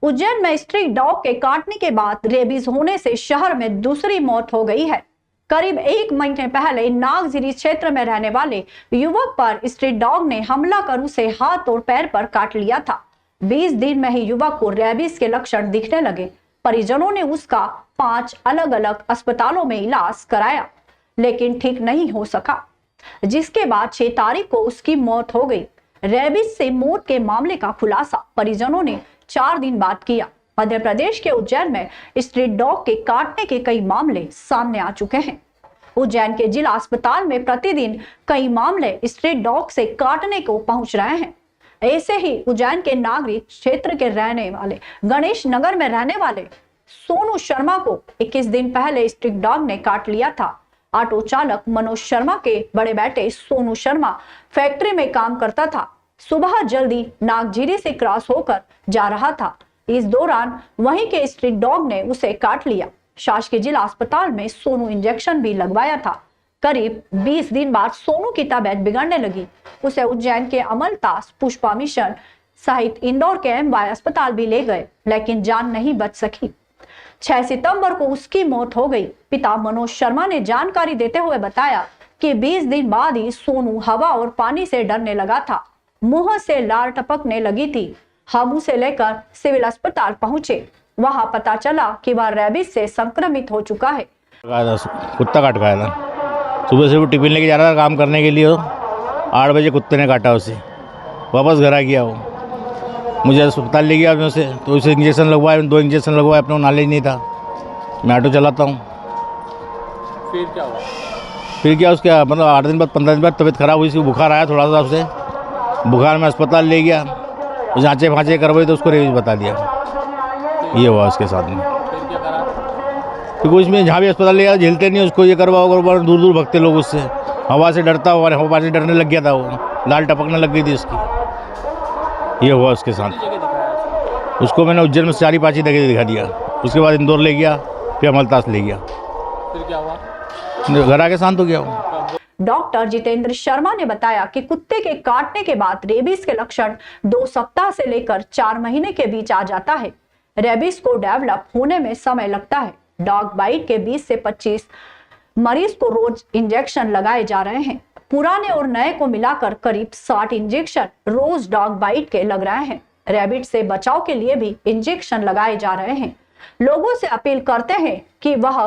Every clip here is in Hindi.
उज्जैन में स्ट्रीट डॉग के काटने के बाद रेबीज होने से शहर में दूसरी मौत हो गई है। करीब 1 महीने पहले नागजिरी क्षेत्र में रहने वाले युवक पर स्ट्रीट डॉग ने हमला कर उसे हाथ और पैर पर काट लिया था। 20 दिन में ही युवक को रेबीज के लक्षण दिखने लगे। परिजनों ने उसका 5 अलग अलग अस्पतालों में इलाज कराया, लेकिन ठीक नहीं हो सका, जिसके बाद 6 तारीख को उसकी मौत हो गई। रेबीज से मौत के मामले का खुलासा परिजनों ने 4 दिन बाद किया। मध्य प्रदेश के उज्जैन में स्ट्रीट डॉग के काटने के कई मामले सामने आ चुके हैं। उज्जैन के जिला अस्पताल में प्रतिदिन कई मामले स्ट्रीट डॉग से काटने को पहुंच रहे हैं। ऐसे ही उज्जैन के नागरिक क्षेत्र के रहने वाले गणेश नगर में रहने वाले सोनू शर्मा को 21 दिन पहले स्ट्रीट डॉग ने काट लिया था। ऑटो चालक मनोज शर्मा के बड़े बेटे सोनू शर्मा फैक्ट्री में काम करता था। सुबह जल्दी नागजिरी से क्रॉस होकर जा रहा था। इस दौरान वहीं के स्ट्रीट डॉग ने उसे काट लिया। शासकीय जिला अस्पताल में सोनू इंजेक्शन भी लगवाया था। करीब 20 दिन बाद सोनू की तबीयत बिगड़ने लगी। उसे उज्जैन के अमलतास पुष्पा मिशन सहित इंदौर के एमवाय अस्पताल भी ले गए, लेकिन जान नहीं बच सकी। 6 सितंबर को उसकी मौत हो गई। पिता मनोज शर्मा ने जानकारी देते हुए बताया कि 20 दिन बाद ही सोनू हवा और पानी से डरने लगा था। मुंह से लार टपकने लगी थी। हम उसे लेकर सिविल अस्पताल पहुंचे। वहां पता चला कि वह रेबीज से संक्रमित हो चुका है। कुत्ता काट गया था। सुबह से वो टिफिन लेके जा रहा था काम करने के लिए। 8 बजे कुत्ते ने काटा उसे। वापस घर आ गया वो। मुझे अस्पताल ले गया उसे, तो उसे इंजेक्शन लगवाए, 2 इंजेक्शन लगवाए। अपना नॉलेज नहीं था। मैं ऑटो चलाता हूँ। फिर क्या हुआ? फिर क्या उसके मतलब 8 दिन बाद 15 दिन बाद तबीयत खराब हुई। बुखार आया थोड़ा सा उसे। बुखार में अस्पताल ले गया। जाँचें फाँचें करवाई तो उसको रेबीज बता दिया। ये हुआ उसके साथ में। फिर क्या करा? क्योंकि उसमें जहाँ भी अस्पताल ले गया झेलते नहीं उसको। ये करवाओ दूर दूर भगते लोग उससे। हवा से डरता हुआ, हवा से डरने लग गया था वो। लाल टपकने लग गई थी उसकी। ये हुआ उसके साथ। उसको मैंने उज्जैन में 4-5 जगह दिखा दिया। उसके बाद इंदौर ले गया, फिर अमलतास ले गया। फिर क्या हुआ? घर आके शांत हो गया वो। डॉक्टर जितेंद्र शर्मा ने बताया कि कुत्ते के काटने के बाद रेबीज के लक्षण 2 सप्ताह से लेकर 4 महीने के बीच आ जाता है। रेबीज को डेवलप होने में समय लगता है। डॉग बाइट के 20 से 25 मरीज को रोज इंजेक्शन लगाए जा रहे हैं। पुराने और नए को मिलाकर करीब 60 इंजेक्शन रोज डॉग बाइट के लग रहे हैं। रेबिट से बचाव के लिए भी इंजेक्शन लगाए जा रहे हैं। लोगों से अपील करते हैं कि वह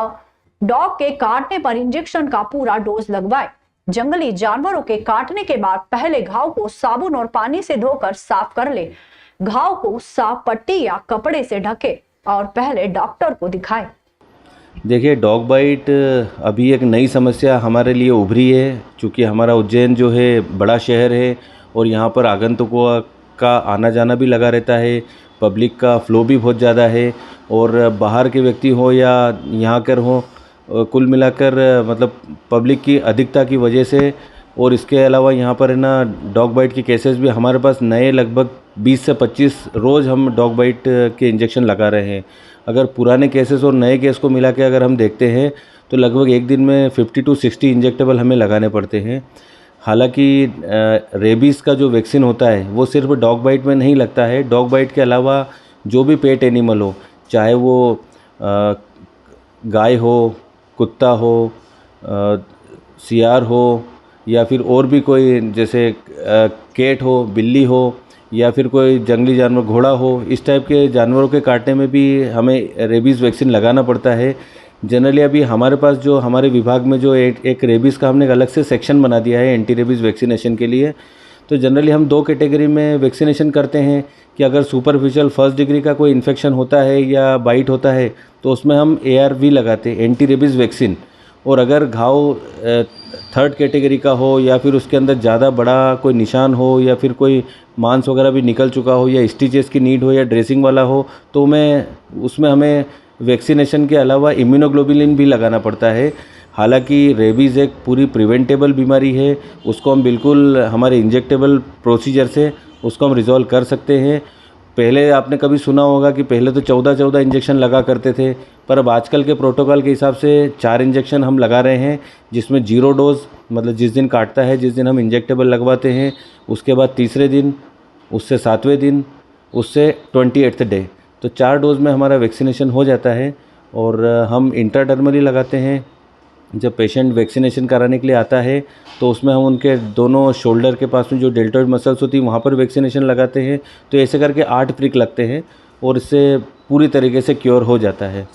डॉग के काटने पर इंजेक्शन का पूरा डोज लगवाए। जंगली जानवरों के काटने के बाद पहले घाव को साबुन और पानी से धोकर साफ कर ले। घाव को साफ पट्टी या कपड़े से ढके और पहले डॉक्टर को दिखाएं। देखिए, डॉग बाइट अभी एक नई समस्या हमारे लिए उभरी है। चूँकि हमारा उज्जैन जो है बड़ा शहर है और यहाँ पर आगंतुकों का आना जाना भी लगा रहता है। पब्लिक का फ्लो भी बहुत ज़्यादा है और बाहर के व्यक्ति हो या यहाँ कर हो, कुल मिलाकर मतलब पब्लिक की अधिकता की वजह से। और इसके अलावा यहाँ पर है ना डॉग बाइट के केसेस भी हमारे पास नए लगभग 20 से 25 रोज़ हम डॉग बाइट के इंजेक्शन लगा रहे हैं। अगर पुराने केसेस और नए केस को मिला के अगर हम देखते हैं तो लगभग एक दिन में 50 to 60 इंजेक्टेबल हमें लगाने पड़ते हैं। हालांकि रेबीज़ का जो वैक्सीन होता है वो सिर्फ डॉग बाइट में नहीं लगता है। डॉग बाइट के अलावा जो भी पेट एनिमल हो, चाहे वो गाय हो, कुत्ता हो, सियार हो या फिर और भी कोई जैसे कैट हो, बिल्ली हो या फिर कोई जंगली जानवर घोड़ा हो, इस टाइप के जानवरों के काटने में भी हमें रेबीज़ वैक्सीन लगाना पड़ता है। जनरली अभी हमारे पास जो हमारे विभाग में जो एक रेबीज़ का हमने एक अलग से सेक्शन बना दिया है एंटी रेबीज़ वैक्सीनेशन के लिए। तो जनरली हम 2 कैटेगरी में वैक्सीनेशन करते हैं कि अगर सुपरफिशियल 1st डिग्री का कोई इन्फेक्शन होता है या बाइट होता है तो उसमें हम ARV लगाते हैं, एंटी रेबीज़ वैक्सीन। और अगर घाव 3rd कैटेगरी का हो या फिर उसके अंदर ज़्यादा बड़ा कोई निशान हो या फिर कोई मांस वगैरह भी निकल चुका हो या स्टिचेस की नीड हो या ड्रेसिंग वाला हो तो उसमें हमें वैक्सीनेशन के अलावा इम्यूनोग्लोबुलिन भी लगाना पड़ता है। हालांकि रेबीज़ एक पूरी प्रिवेंटेबल बीमारी है, उसको हम बिल्कुल हमारे इंजेक्टेबल प्रोसीजर से उसको हम रिजॉल्व कर सकते हैं। पहले आपने कभी सुना होगा कि पहले तो 14 इंजेक्शन लगा करते थे, पर अब आजकल के प्रोटोकॉल के हिसाब से 4 इंजेक्शन हम लगा रहे हैं, जिसमें 0 डोज मतलब जिस दिन काटता है जिस दिन हम इंजेक्टेबल लगवाते हैं, उसके बाद तीसरे दिन, उससे 7वें दिन, उससे 28th डे तो 4 डोज में हमारा वैक्सीनेशन हो जाता है। और हम इंट्राडर्मली लगाते हैं। जब पेशेंट वैक्सीनेशन कराने के लिए आता है तो उसमें हम उनके दोनों शोल्डर के पास में जो डेल्टॉइड मसल्स होती है वहाँ पर वैक्सीनेशन लगाते हैं। तो ऐसे करके 8 प्रिक लगते हैं और इससे पूरी तरीके से क्योर हो जाता है।